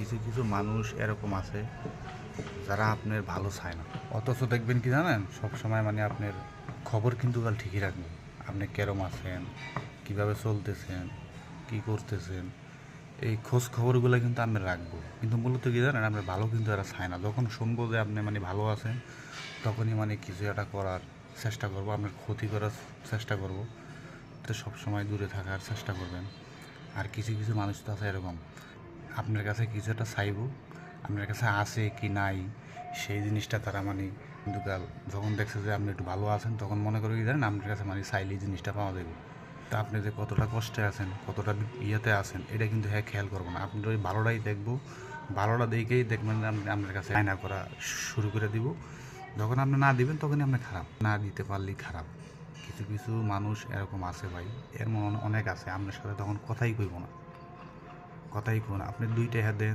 কিছু কিছু মানুষ এরকম আছে যারা আপনার ভালো চায় না, অথচ দেখবেন কি জানেন, সবসময় মানে আপনার খবর কিন্তু কাল ঠিকই রাখবো। আপনি কেরম আছেন, কীভাবে চলতেছেন, কী করতেছেন, এই খোঁজ খবরগুলো কিন্তু আমি রাখবো। কিন্তু মূলত কি জানেন, আপনার ভালো কিন্তু এরা চায় না। যখন শুনবো যে আপনি মানে ভালো আছেন, তখনই মানে কিছু একটা করার চেষ্টা করবো, আপনার ক্ষতি করার চেষ্টা করবো। তো সবসময় দূরে থাকার চেষ্টা করবেন। আর কিছু কিছু মানুষ তো আছে এরকম, আপনার কাছে কিছু একটা চাইবো, আপনার কাছে আছে কি নাই সেই জিনিসটা তারা মানে কিন্তু কাল যখন দেখছে যে আপনি একটু ভালো আছেন, তখন মনে করে কি জানেন, আপনার কাছে মানে চাইলেই জিনিসটা পাওয়া যাবে। তা আপনি যে কতটা কষ্টে আছেন, কতটা ইয়েতে আছেন, এটা কিন্তু হ্যাঁ খেয়াল করবো না। আপনি ওই ভালোটাই দেখবো, ভালোটা দেখেই দেখবেন যে আপনি আপনার কাছে আয়না করা শুরু করে দিব। যখন আপনি না দিবেন তখনই আপনি খারাপ, না দিতে পারলেই খারাপ। কিছু কিছু মানুষ এরকম আছে ভাই, এর মন অনেক আছে। আপনার সাথে তখন কথাই কইব না, কথাই কইব না। আপনি দুইটা হাতে